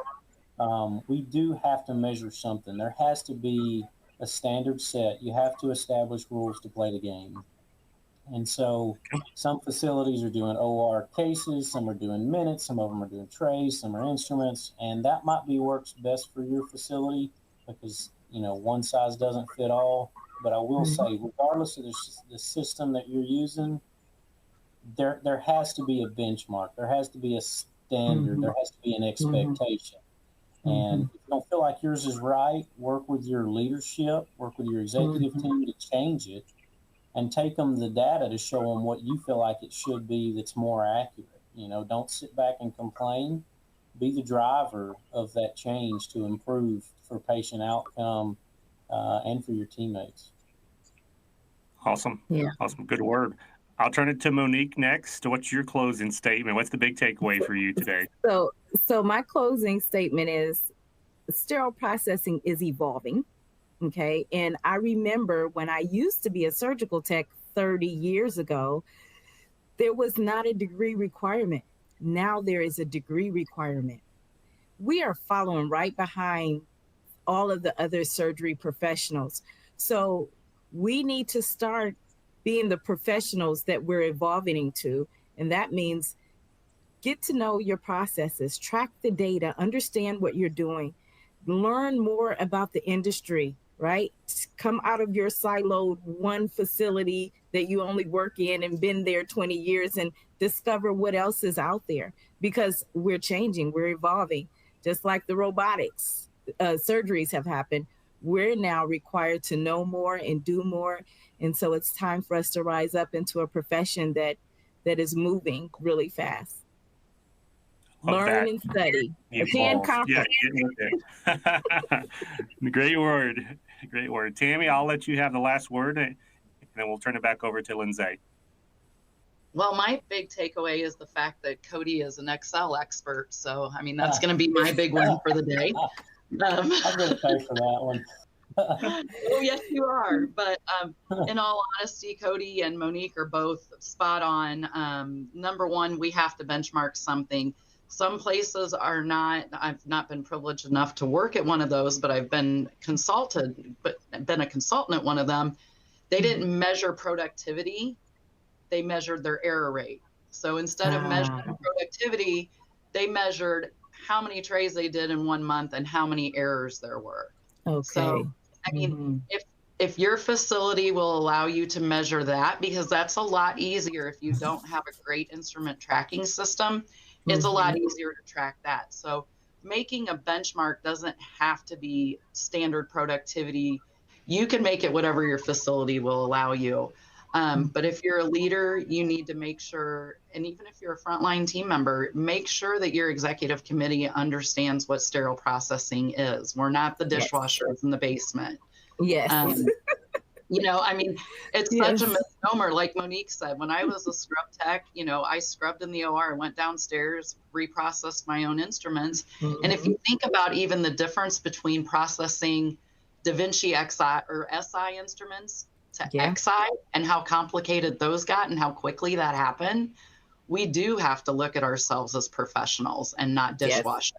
we do have to measure something. There has to be a standard set. You have to establish rules to play the game. And so some facilities are doing OR cases, some are doing minutes, some of them are doing trays, some are instruments, and that might be works best for your facility because, one size doesn't fit all. But I will say, regardless of the system that you're using, there has to be a benchmark. There has to be a standard. There has to be an expectation. And if you don't feel like yours is right, work with your leadership, work with your executive team to change it, and take them the data to show them what you feel like it should be that's more accurate. Don't sit back and complain. Be the driver of that change to improve for patient outcome and for your teammates.
Awesome.
Yeah.
Awesome. Good word. I'll turn it to Monique next. What's your closing statement? What's the big takeaway for you today?
So my closing statement is sterile processing is evolving. Okay. And I remember when I used to be a surgical tech 30 years ago, there was not a degree requirement. Now there is a degree requirement. We are following right behind all of the other surgery professionals. So we need to start being the professionals that we're evolving into. And that means get to know your processes, track the data, understand what you're doing, learn more about the industry, right? Come out of your siloed one facility that you only work in and been there 20 years and discover what else is out there, because we're changing, we're evolving. Just like the robotics surgeries have happened, we're now required to know more and do more. And so it's time for us to rise up into a profession that is moving really fast. Learn and study. Attend conference.
Yeah, Great word. Great word. Tammy, I'll let you have the last word, and then we'll turn it back over to Lindsay.
Well, my big takeaway is the fact that Cody is an Excel expert. So, that's going to be my big one for the day.
I'm going to pay for that one.
Oh, yes, you are. But in all honesty, Cody and Monique are both spot on. Number one, we have to benchmark something. Some places are not. I've not been privileged enough to work at one of those, but I've been a consultant at one of them. They didn't measure productivity. They measured their error rate. So instead of measuring productivity, they measured how many trays they did in 1 month and how many errors there were.
Okay.
So, I mean, if your facility will allow you to measure that, because that's a lot easier if you don't have a great instrument tracking system, it's a lot easier to track that. So making a benchmark doesn't have to be standard productivity. You can make it whatever your facility will allow you. But if you're a leader, you need to make sure, and even if you're a frontline team member, make sure that your executive committee understands what sterile processing is. We're not the dishwashers in the basement.
Yes.
You know, I mean, it's such a misnomer. Like Monique said, when I was a scrub tech, you know, I scrubbed in the OR, went downstairs, reprocessed my own instruments. And if you think about even the difference between processing Da Vinci Xi or SI instruments to XI and how complicated those got and how quickly that happened, we do have to look at ourselves as professionals and not dishwashers.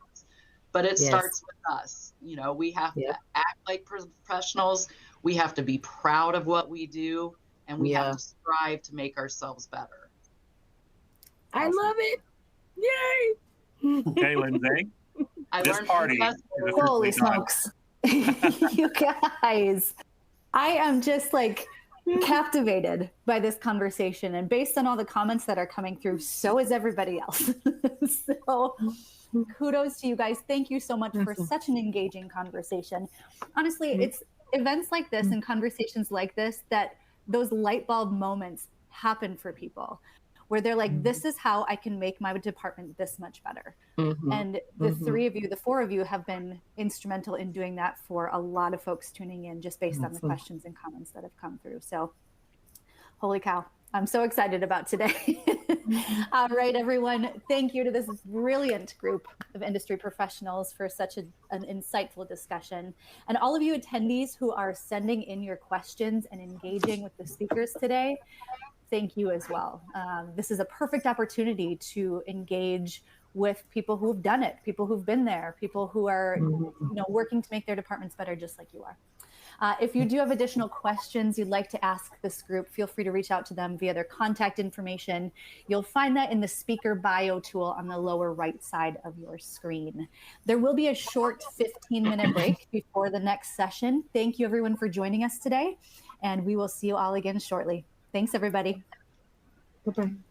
But it starts with us. You know, we have to act like professionals. We have to be proud of what we do, and we have to strive to make ourselves better.
I love it. Yay.
Okay, Lindsay. This party is
holy smokes. You guys, I am just like captivated by this conversation, and based on all the comments that are coming through, so is everybody else. So kudos to you guys. Thank you so much for such an engaging conversation. Honestly, it's events like this and conversations like this that those light bulb moments happen for people, where they're like, this is how I can make my department this much better. And the three of you, the four of you, have been instrumental in doing that for a lot of folks tuning in, just based on the questions and comments that have come through. So holy cow, I'm so excited about today. All right, everyone. Thank you to this brilliant group of industry professionals for such an insightful discussion. And all of you attendees who are sending in your questions and engaging with the speakers today, thank you as well. This is a perfect opportunity to engage with people who've done it, people who've been there, people who are working to make their departments better, just like you are. If you do have additional questions you'd like to ask this group, feel free to reach out to them via their contact information. You'll find that in the speaker bio tool on the lower right side of your screen. There will be a short 15-minute break before the next session. Thank you, everyone, for joining us today, and we will see you all again shortly. Thanks, everybody.
Bye-bye.